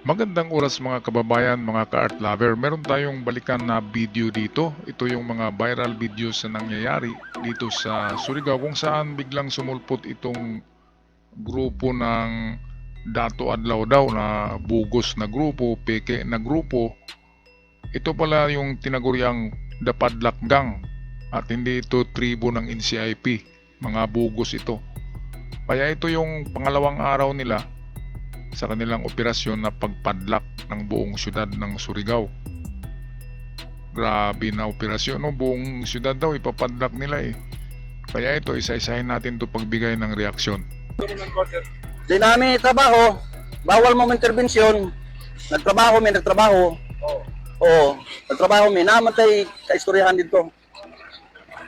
Magandang oras mga kababayan, mga ka-art lover. Meron tayong balikan na video dito. Ito yung mga viral videos na nangyayari dito sa Surigao kung saan biglang sumulpot itong grupo ng Dato Adlaw daw na bugos na grupo, peke na grupo. Ito pala yung tinaguriang Dapadlak Gang at hindi ito tribo ng NCIP. Mga bugos ito. Kaya ito yung pangalawang araw nila sa kanilang operasyon na pagpadlak ng buong syudad ng Surigao. Grabe na operasyon, no? Buong syudad daw ipapadlak nila eh. Kaya ito, isa-isahin natin to pagbigay ng reaksyon. Di namin trabaho, bawal mo intervensyon. Nagtrabaho may nagtrabaho. Oo, nagtrabaho may namatay kaistoryahan dito.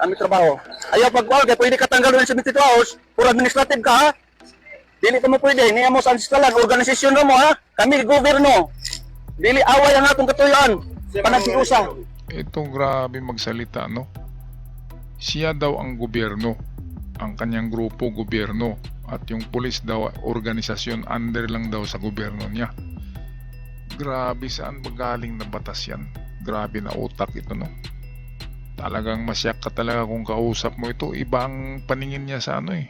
Kami trabaho. Ayaw pag-wal, kaya pwede ka tanggalin sa 72 hours, for administrative ka ha. Dili ka mo pwede, niya mo sa ancestralan, organisasyon mo ha. Kami gobyerno. Dili away ang atong katuyuan. Panagsiusa. Ito grabe magsalita, no? Siya daw ang gobyerno, ang kanyang grupo gobyerno, at yung pulis daw organisasyon under lang daw sa gobyerno niya. Grabe, saan ba galing na batas yan? Grabe na utak ito, no? Talagang masyak ka talaga kung kausap mo ito. Ibang paningin niya sa ano eh.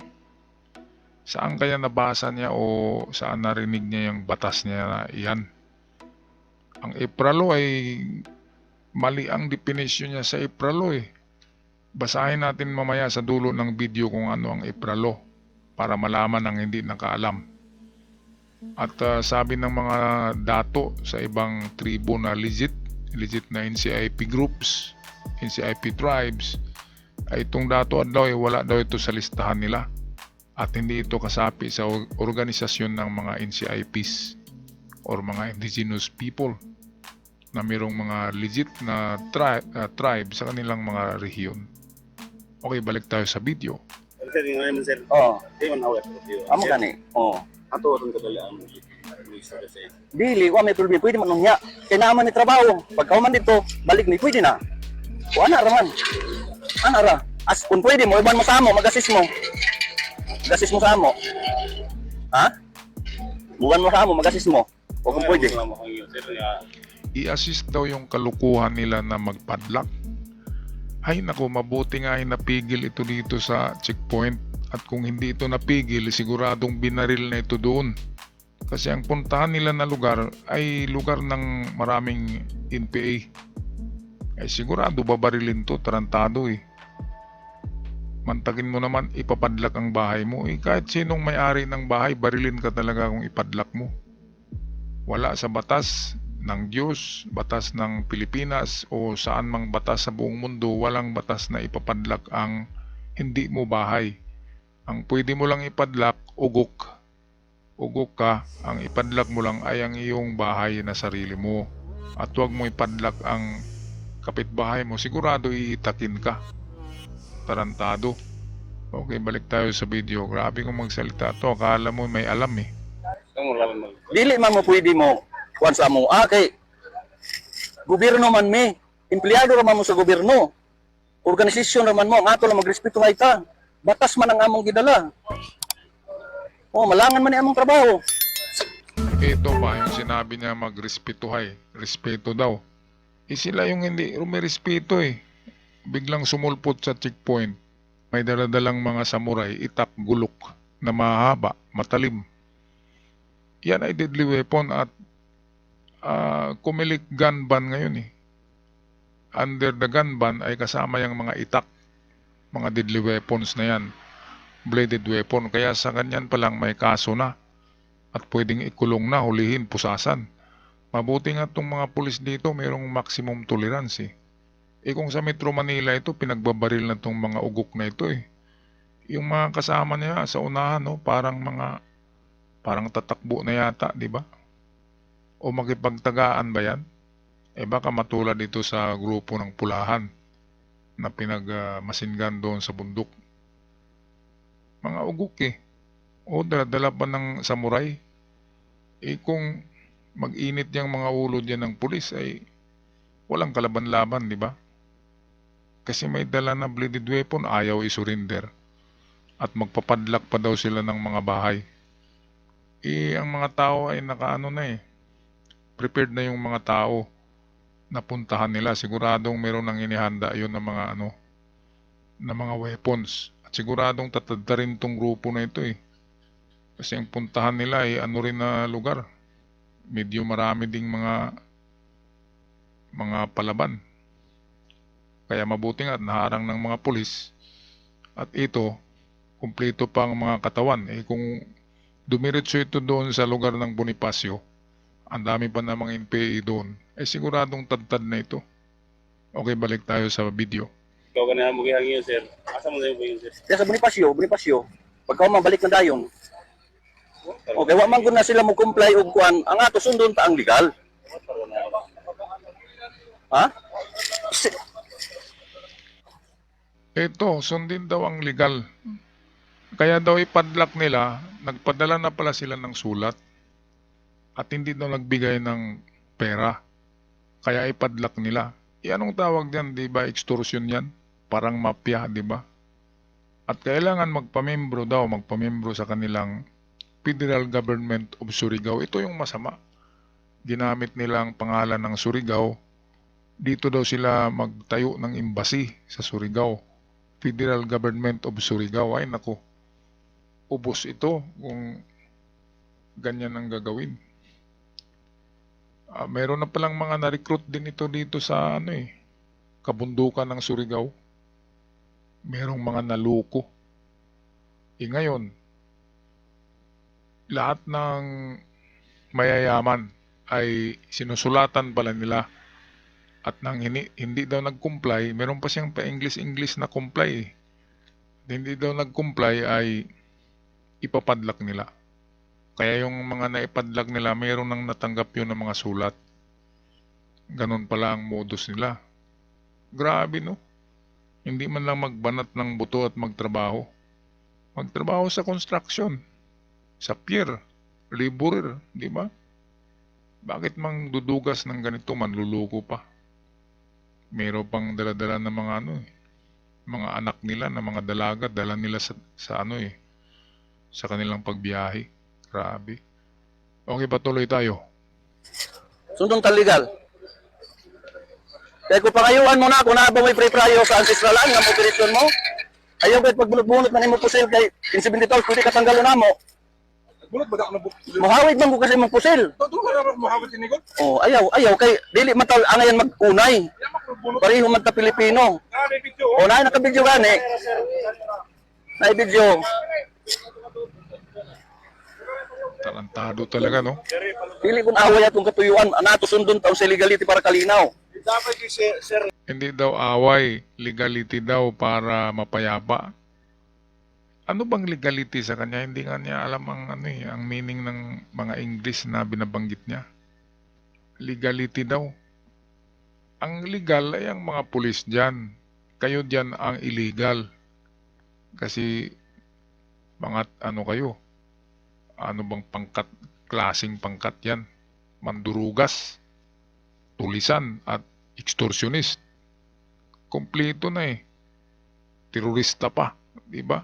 Saan kaya nabasa niya o saan narinig niya yung batas niya na iyan? Ang ipralo ay mali ang definisyon niya sa ipralo eh. Basahin natin mamaya sa dulo ng video kung ano ang ipralo para malaman ang hindi nakaalam. At sabi ng mga dato sa ibang tribo na legit na NCIP groups, NCIP tribes, ay itong dato adlaw ay wala daw ito sa listahan nila at hindi ito kasapi sa organisasyon ng mga NCIPs or mga indigenous people na mayroong mga legit na tribe sa kanilang mga rehiyon. Okay, balik tayo sa video. Sir, yung ngayon sir, Oo, di man awet. amo gani. Oo. Ato itong kadalaan mo. Dili, wa may problema, pwede man niya. Kaya naman ni trabaho. Pagka man dito, balik ni pwede na. O ana raman. Ana ra. As kung pwede mo, iban mo sa amo, mag-assist mo. Mag-assist mo sa amo. Ha? Buwan mo sa amo, mag-assist mo. O kung pwede. Sir, I-assist daw yung kalukuhan nila na magpadlak. Ay nako, mabuti nga ay napigil ito dito sa checkpoint at kung hindi ito napigil, siguradong binaril na ito doon. Kasi ang puntahan nila na lugar ay lugar ng maraming NPA. Ay sigurado babarilin to, tarantado eh. Mantagin mo naman ipapadlak ang bahay mo. Eh, kahit sinong may-ari ng bahay, barilin ka talaga kung ipadlak mo. Wala sa batas ng Diyos, batas ng Pilipinas o saan mang batas sa buong mundo, walang batas na ipapadlak ang hindi mo bahay. Ang pwede mo lang ipadlak, ugok. Ugok ka, ang ipadlak mo lang ay ang iyong bahay na sarili mo. At huwag mo ipadlak ang kapitbahay mo, sigurado iitakin ka. Tarantado. Okay, balik tayo sa video. Grabe kung magsalita to, akala mo may alam eh. Dili man mo pwede mo. Kuan sa amo. Kay gobyerno man mi. Empleyado raman mo sa gobyerno. Organisasyon raman mo. Ang ato lang magrespeto hay ta. Batas man ang among gidala. Malangan man ni among trabaho. Ito pa yung sinabi niya magrespetuhay. Respeto daw. Sila yung hindi rumirespeto eh. Biglang sumulpot sa checkpoint. May daladalang mga samurai, itak, gulok na mahaba, matalim. Yan ay deadly weapon at kumilik gun ban ngayon eh. Under the gun ban ay kasama yung mga itak, mga deadly weapons na yan. Bladed weapon. Kaya sa ganyan pa lang may kaso na. At pwedeng ikulong na, hulihin, pusasan. Mabuti nga itong mga pulis dito, mayroong maximum tolerance eh. Kung sa Metro Manila ito, pinagbabaril na itong mga ugok na ito eh. Yung mga kasama niya sa unahan, no, parang tatakbo na yata, di ba? O makipagtagaan ba yan? Baka matulad ito sa grupo ng Pulahan na pinagmasingan doon sa bundok. Mga ugok eh. O dala pa ng samurai. Kung mag-init yung mga ulo dyan ng pulis ay walang kalaban-laban, di ba? Kasi may dala na bladed weapon, ayaw isurrender. At magpapadlak pa daw sila ng mga bahay. Ang mga tao ay nakaano na eh. prepared na yung mga tao na puntahan nila. Siguradong meron nang inihanda yun ng mga na mga weapons. At siguradong tatadta rin tong grupo na ito eh. Kasi ang puntahan nila ay ano rin na lugar. Medyo marami ding mga palaban. Kaya mabuti nga at naharang ng mga pulis. At ito, kumpleto pang mga katawan. Eh kung dumiretso ito doon sa lugar ng Bonifacio, ang dami pa namang NPA doon, eh siguradong tadtad na ito. Okay, balik tayo sa video. Ikaw ka na magihang yun, sir. Asa mo na yun, sir? Kaya sa Bonifacio, pagka mabalik na dayon. Okay, wa man gud na sila mo comply og kuan, ang ato sundon ta ang legal. Ha? Ito, sundin daw ang legal. Kaya daw ipadlock nila, nagpadala na pala sila ng sulat at hindi daw nagbigay ng pera. Kaya ipadlock nila. Anong tawag diyan, di ba? Extortion yan. Parang mafia, di ba? At kailangan magpamembro sa kanilang Federal Government of Surigao. Ito yung masama. Ginamit nila ang pangalan ng Surigao. Dito daw sila magtayo ng embassy sa Surigao. Federal Government of Surigao. Ay nako, ubos ito kung ganyan ang gagawin. Meron na palang mga na-recruit din ito dito sa kabundukan ng Surigao. Merong mga naluko. Ngayon, lahat ng mayayaman ay sinusulatan pala nila at nang hindi daw nag-comply, meron pa siyang pa-English na comply. Hindi daw nag-comply ay ipapadlock nila. Kaya yung mga naipadlock nila, mayroon nang natanggap yun ng mga sulat. Ganun pala ang modus nila. Grabe no? Hindi man lang magbanat ng buto at magtrabaho. Magtrabaho sa construction, sa pier, laborer, di ba? Bakit mang dudugas ng ganito, manluluko pa? Meron pang daladala ng mga mga anak nila na mga dalaga, dala nila sa kanilang pagbiyahe. Grabe. Okay, patuloy tayo. Sundon ta legal. Kaya kung pangayuan mo na, kung na ba may pre-prayo sa ancestralan ng operasyon mo, ayaw kahit pagbunot-bunot na nimo pusil kay 15-20 taon, pwede katanggal na mo. Bulot ba ako na buk? Muhawid man ko kasi mong pusil. Todo ka mo hawat ini ko. Oh, ayaw kay dili matal angayan mag-unay. Ya makrobunot. Pareho man ta Pilipino. Na may video. O na naka-video gani. Na video. Tarantado talaga, no? Dili kun away atong katuyuan, anato sundon taon sa legality para kalinaw. Dapat yung sir. Hindi daw away, legality daw para mapayapa. Ano bang legality sa kanya? Hindi nga niya alam ang meaning ng mga English na binabanggit niya. Legality daw. Ang legal ay ang mga pulis dyan. Kayo dyan ang illegal. Kasi mga kayo? Ano bang pangkat, klaseng pangkat yan? Mandurugas, tulisan at extortionist. Kompleto na eh. Terorista pa, di ba?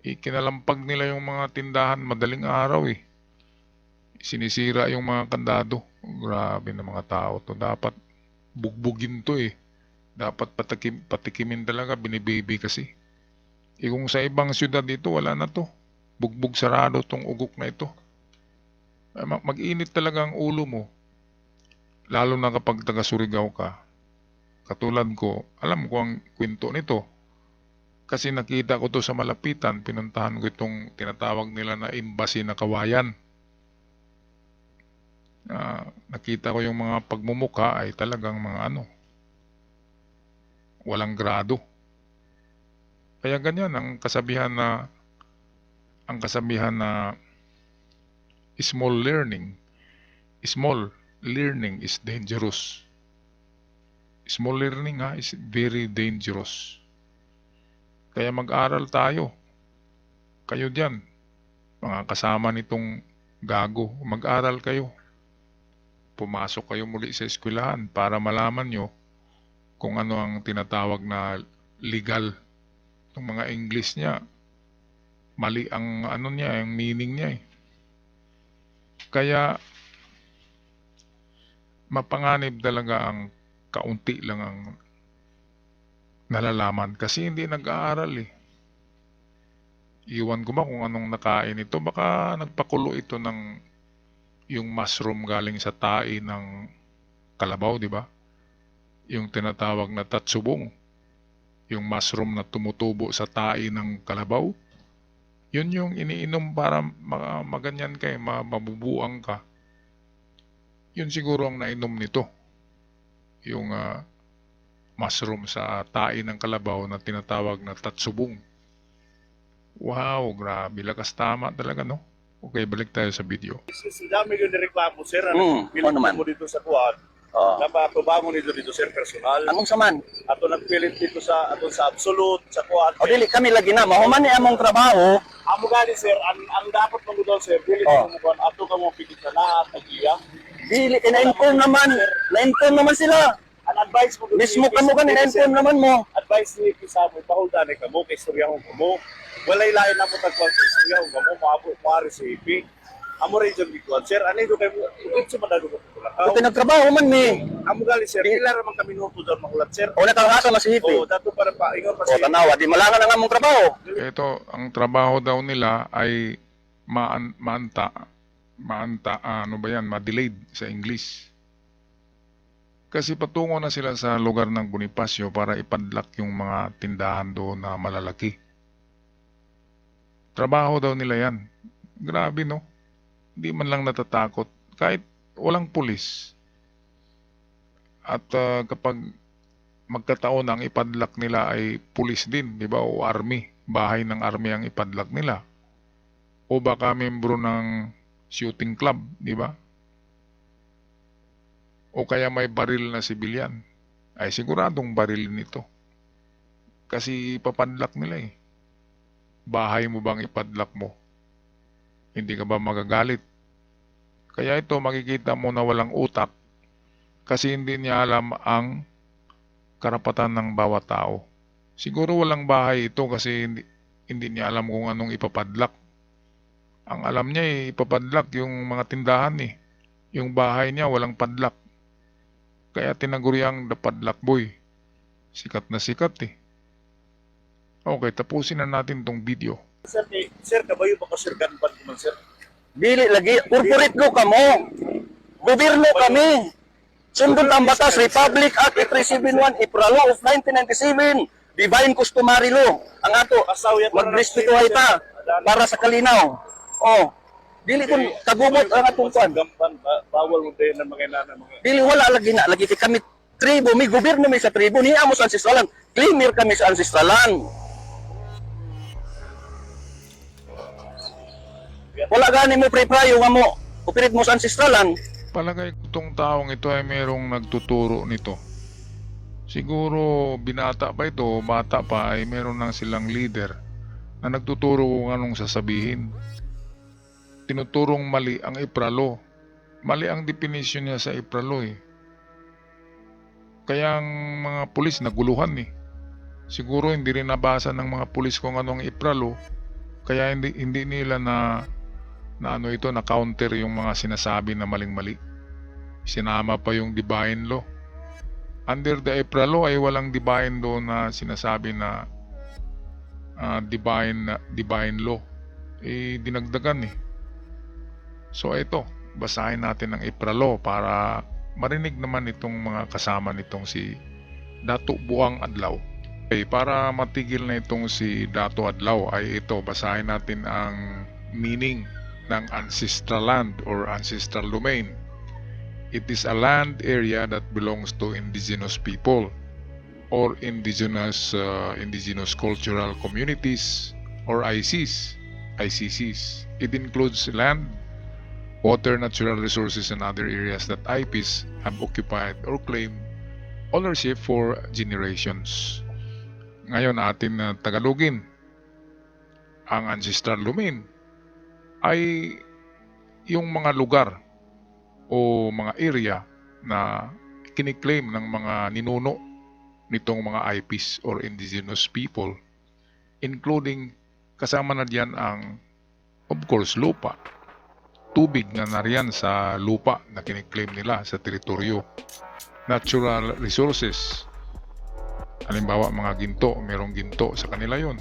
Kinalampag nila yung mga tindahan madaling araw eh. Sinisira yung mga kandado. Grabe na mga tao to. Dapat bugbugin to eh. Dapat patikimin talaga, binibaby kasi. Kung sa ibang syudad dito, wala na to. Bugbog sarado tong ugok na ito. Mag-init talaga ang ulo mo. Lalo na kapag taga Surigao ka. Katulad ko, alam ko ang kwento nito. Kasi nakita ko to sa malapitan, pinuntahan ko itong tinatawag nila na embassy na Kawayan. Nakita ko yung mga pagmumukha ay talagang mga walang grado. Kaya ganyan ang kasabihan na small learning is dangerous. Small learning is very dangerous. Kaya mag-aral tayo. Kayo diyan, mga kasama nitong gago, mag-aral kayo. Pumasok kayo muli sa eskwelahan para malaman nyo kung ano ang tinatawag na legal. Itong mga English niya, mali ang ang meaning niya eh. Kaya mapanganib talaga ang kaunti lang ang nalalaman kasi hindi nag-aaral eh. Iwan ko ba kung anong nakain ito? Baka nagpakulo ito ng yung mushroom galing sa tae ng kalabaw, di ba? Yung tinatawag na tatsubong. Yung mushroom na tumutubo sa tae ng kalabaw. Yun yung iniinom para maganyan ka, mabubuang ka. Yun siguro ang nainom nito. Yung mushroom sa tae ng kalabaw na tinatawag na tatsubong. Wow, grabe. Lakas tama talaga, no? Okay, balik tayo sa video. Sa dami yung nireklamo, sir. ano naman? Mo dito sa kuwan. Oh. Napatubangon dito, sir, personal. Anong saman? Ato nagpilit dito sa absolute, sa kuwan. O dili kami lagi na, mahuman ni among trabaho. Amo gani, sir, ang dapat mo doon, sir, dili Oh. mo kuwan, ato ka mo pigit na lahat, nagiya. Dili, na-inform naman. Na-inform naman sila. Ang advice mo doon, Mismo ka mo ka, na-inform naman mo. advice ni Kisa mo, pahuldan ka mo, kay istoryahon ka mo. Walay lain na mo tagpag-istoryahon ka mo, maari sa hipi. Amo rin dyan bikuan, sir, ano yung kayo, ikot sa madalo ko ito O pinagtrabaho man mi. Amo gali, sir, kailan naman kami nuto doon makulat, sir. O nakakasa na si Hipi. Oo, dato para pa, ingon pa O tanawa, di malangan ang among trabaho. Ito, ang trabaho daw nila ay ano ba yan, ma-delayed sa English. Kasi patungo na sila sa lugar ng Bonifacio para ipadlock yung mga tindahan doon na malalaki. Trabaho daw nila yan. Grabe, no? Hindi man lang natatakot. Kahit walang pulis. At kapag magkataon ang ipadlock nila ay pulis din, di ba? O army. Bahay ng army ang ipadlock nila. O baka membro ng shooting club, di ba? O kaya may baril na sibilyan. Ay siguradong barilin ito. Kasi ipapadlock nila eh. Bahay mo bang ipadlock mo? Hindi ka ba magagalit? Kaya ito makikita mo na walang utak kasi hindi niya alam ang karapatan ng bawat tao. Siguro walang bahay ito kasi hindi niya alam kung anong ipapadlock. Ang alam niya ipapadlock yung mga tindahan eh. Yung bahay niya walang padlock. Kaya tinaguriang the padlock boy. Sikat na sikat eh. Okay, tapusin na natin tong video. Sir, kabayo ba ka, sir, ganpan ko man, sir? Dili lagi, corporate law ka mo. Gobyerno kami. Sundot ang batas, Republic Act 371, April Law of 1997, Divine Customary Law. Ang ato, magrespetuhay ta para sa kalinaw. Oh, dili kun kagubot ang atong kwan. Gampan, bawal mo din ng mga inana, mga... Dili wala lagi na, lagi kami tribo, may gobyerno may sa tribo, niya mo sa ancestralan. Claimer kami sa ancestralan. Wala gani mo pre-prayo nga mo, operate mo sa ancestralan. Palagay ko itong taong ito ay merong nagtuturo nito. Siguro binata pa ito, bata pa ay meron nang silang leader na nagtuturo kung anong sasabihin. Tinuturong mali ang ipralo. Mali ang definition niya sa ipralo eh. Kaya ang mga pulis naguluhan eh. Siguro hindi rin nabasa ng mga pulis kung anong ipralo. Kaya hindi nila na counter yung mga sinasabi na maling-mali. Sinama pa yung divine law. Under the April law ay walang divine law na sinasabi na divine law. Dinagdagan eh. So ito, basahin natin ang April law para marinig naman itong mga kasama nitong si Dato Buang Adlaw. Okay, para matigil na itong si Dato Adlaw ay ito, basahin natin ang meaning ng ancestral land or ancestral domain. It is a land area that belongs to indigenous people or indigenous cultural communities or ICCs. It includes land, water, natural resources, and other areas that IPs have occupied or claimed ownership for generations. Ngayon atin na Tagalogin. Ang ancestral domain ay yung mga lugar o mga area na kiniklaim ng mga ninuno nitong mga IPs or indigenous people, including kasama na diyan ang, of course, lupa, tubig na nariyan sa lupa na kiniklaim nila sa teritoryo. Natural resources. Halimbawa mga ginto, merong ginto sa kanila yon.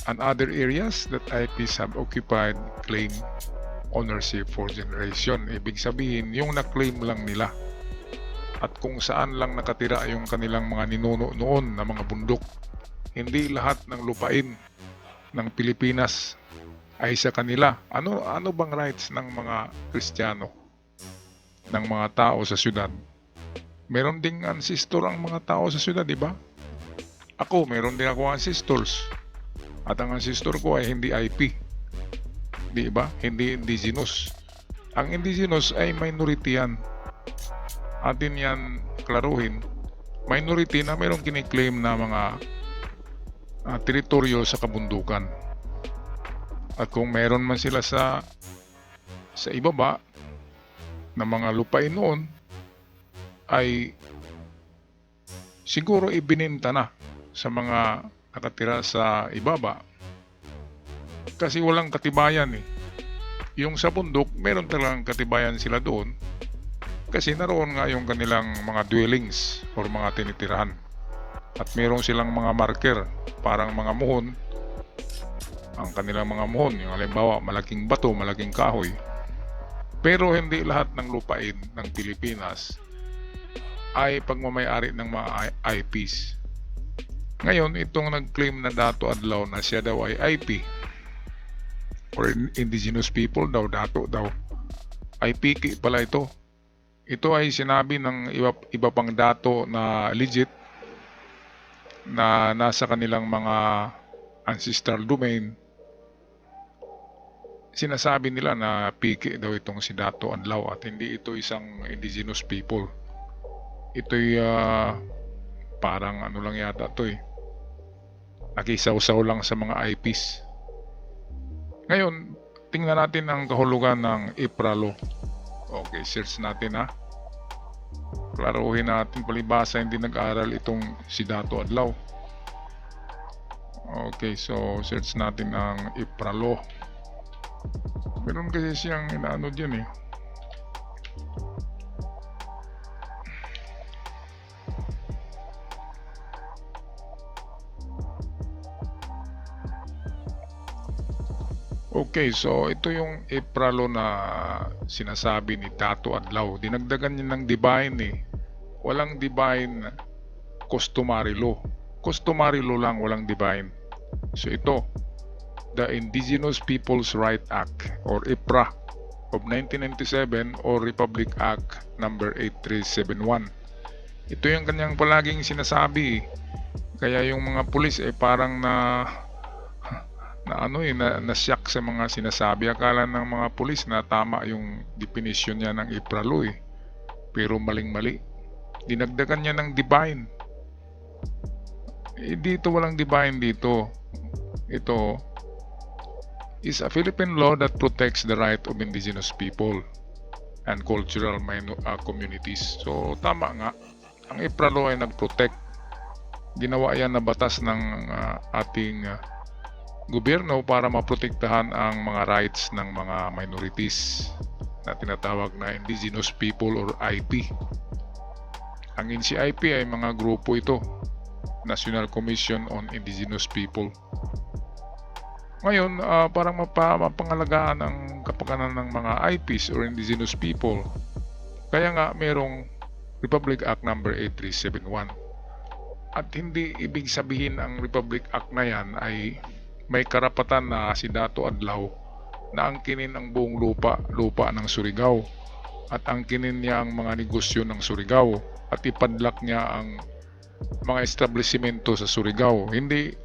And other areas that IPs have occupied claim ownership for generation. Ibig sabihin, yung na-claim lang nila. At kung saan lang nakatira yung kanilang mga ninuno noon na mga bundok. Hindi lahat ng lupain ng Pilipinas ay sa kanila. Ano bang rights ng mga Kristiyano, ng mga tao sa syudad? Meron ding ancestor ang mga tao sa syudad, di ba? Ako, meron din ako ancestors. At ang ancestor ko ay hindi IP. Di ba? Hindi indigenous. Ang indigenous ay minority yan. Atin yan klaruhin. Minority na merong kiniklaim na mga teritoryo sa kabundukan. At kung meron man sila sa ibaba na mga lupain noon, ay siguro ibininta na sa mga nakatira sa ibaba. Kasi walang katibayan eh. Yung sa bundok, meron talagang katibayan sila doon. Kasi naroon nga yung kanilang mga dwellings or mga tinitirahan. At meron silang mga marker, parang mga muhon. Ang kanilang mga muhon, yung halimbawa malaking bato, malaking kahoy. Pero hindi lahat ng lupain ng Pilipinas ay pagmamayari ng mga IPs. Ngayon, itong nag-claim na Dato Adlaw na siya daw ay IP or indigenous people daw, Dato daw. IPK pala ito. Ito ay sinabi ng iba pang dato na legit na nasa kanilang mga ancestral domain. Sinasabi nila na PK daw itong si Dato Adlaw at hindi ito isang indigenous people. Ito'y parang ano lang yata ito eh. Nakisaw-saw lang sa mga IPs. Ngayon, tingnan natin ang kahulugan ng IPRA law. Okay, search natin ha. Klaruhin natin palibasa hindi nag-aral itong si Dato Adlaw. Okay, so search natin ang IPRA law. Meron kasi siyang inaano dyan eh. Okay, so ito yung IPRA law na sinasabi ni Dato Adlaw. Dinagdagan niya ng divine eh. Walang divine customary law. Customary law lang, walang divine. So ito, the Indigenous Peoples' Right Act or IPRA of 1997 or Republic Act number 8371. Ito yung kanyang palaging sinasabi. Kaya yung mga pulis ay parang na-shock sa mga sinasabi. Akala ng mga pulis na tama yung definition niya ng IPRA law eh. Pero maling-mali. Dinagdagan niya ng divine. Dito walang divine dito. Ito is a Philippine law that protects the right of indigenous people and cultural communities. So tama nga, ang IPRA law ay nag-protect. Ginawa yan na batas ng ating gobyerno para maprotektahan ang mga rights ng mga minorities na tinatawag na indigenous people or IP. Ang NCIP ay mga grupo ito, National Commission on Indigenous People. Ngayon, parang mapangalagaan ang kapakanan ng mga IPs or indigenous people. Kaya nga mayroong Republic Act number 8371. At hindi ibig sabihin ang Republic Act na yan ay may karapatan na si Dato Adlaw na angkinin ang buong lupa ng Surigao at angkinin niya ang mga negosyo ng Surigao at ipadlak niya ang mga establishmento sa Surigao.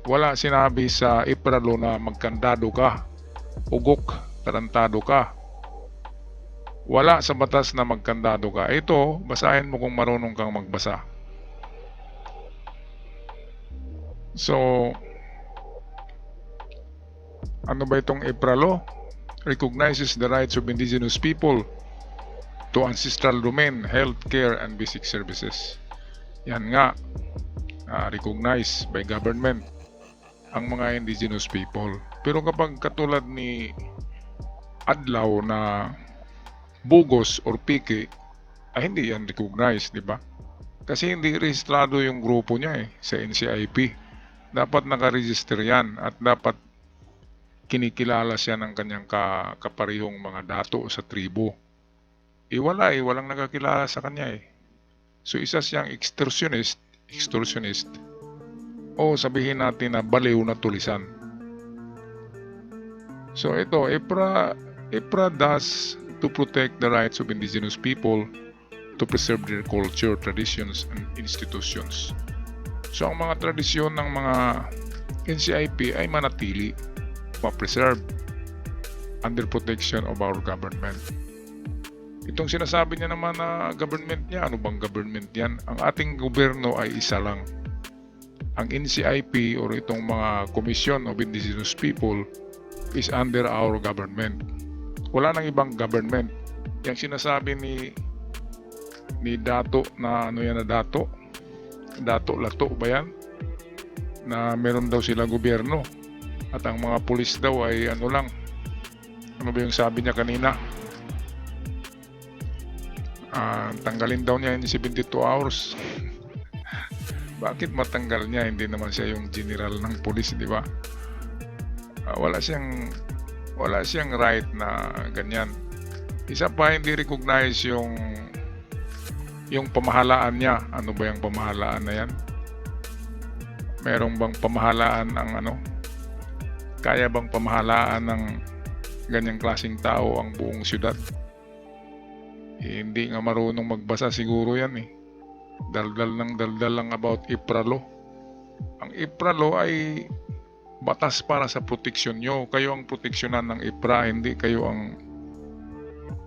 Wala sinabi sa IPRA law na magkandado ka, ugok, tarantado ka. Wala sa batas na magkandado ka. Ito, basahin mo kung marunong kang magbasa. So, ano ba itong IPRA law? Recognizes the rights of indigenous people to ancestral domain, health care, and basic services. Yan nga, recognized by government ang mga indigenous people. Pero kapag katulad ni adlaw na bugos or piki, ay hindi yan recognized, di ba? Kasi hindi rehistrado yung grupo niya sa NCIP. Dapat nakaregister yan at dapat kinikilala siya ng kanyang kaparihong mga dato sa tribo. Walang nakakilala sa kanya . So isa siyang extortionist, o sabihin natin na baliw na tulisan. So ito, EPRA does to protect the rights of indigenous people to preserve their culture, traditions, and institutions. So ang mga tradisyon ng mga NCIP ay manatili, ma-preserve under protection of our government. Itong sinasabi niya naman na government niya, ano bang government yan? Ang ating gobyerno ay isa lang. Ang NCIP or itong mga Commission of Indigenous People is under our government. Wala nang ibang government. Yung sinasabi ni Dato na ano yan na Dato? Dato Lato ba yan? Na meron daw sila gobyerno. At ang mga pulis daw ay ano lang. Ano ba yung sabi niya kanina? Tanggalin daw niya in 72 hours. Bakit matanggal niya? Hindi naman siya yung general ng pulis, di ba? Wala siyang right na ganyan. Isa pa, hindi recognize yung pamahalaan niya. Ano ba yung pamahalaan na yan? Merong bang pamahalaan ng ano? Kaya bang pamahalaan ng ganyang klaseng tao ang buong syudad? Hindi nga marunong magbasa siguro yan . Daldal lang about EPRA law. Ang EPRA law ay batas para sa proteksyon nyo. Kayo ang proteksyonan ng EPRA, hindi kayo ang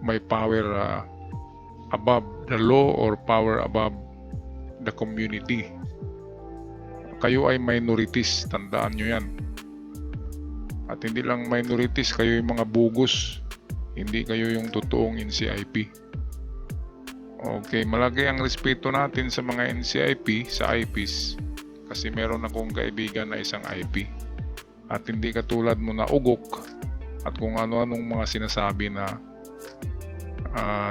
may power above the law or power above the community. Kayo ay minorities, tandaan nyo yan. At hindi lang minorities, kayo yung mga bugos, hindi kayo yung totoong NCIP. Okay, malaki ang respeto natin sa mga NCIP, sa IPs, kasi meron akong kaibigan na isang IP. At hindi katulad mo na ugok at kung ano-anong mga sinasabi na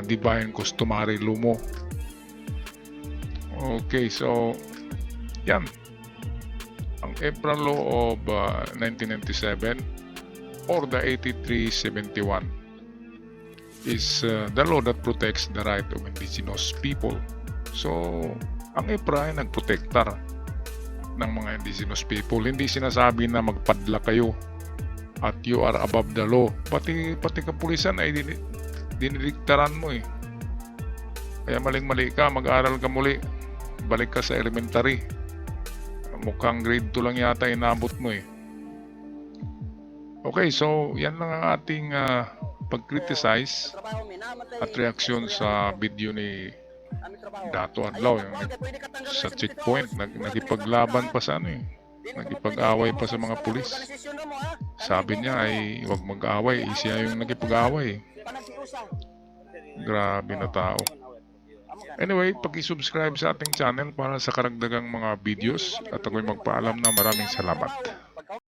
divine customary lumo. Okay, so yan. Ang EPRA Law of 1997 or the 8371 is the law that protects the right of indigenous people. So, ang EPRA ay nagprotektar ng mga indigenous people. Hindi sinasabi na magpadla kayo at you are above the law. Pati kapulisan ay dinidiktaran mo . Kaya maling-mali ka, mag-aral ka muli. Balik ka sa elementary. Mukhang grade 2 lang yata inabot mo . Okay, so yan lang ang ating pag-criticize at reaksyon sa video ni Dato Adlaw sa checkpoint. Nagipaglaban pa sa nagipag-away pa sa mga pulis. Sabi niya ay huwag mag-away, siya yung nagipag-away. Grabe na tao. Anyway, paki-subscribe sa ating channel para sa karagdagang mga videos at ako'y magpaalam na maraming salamat.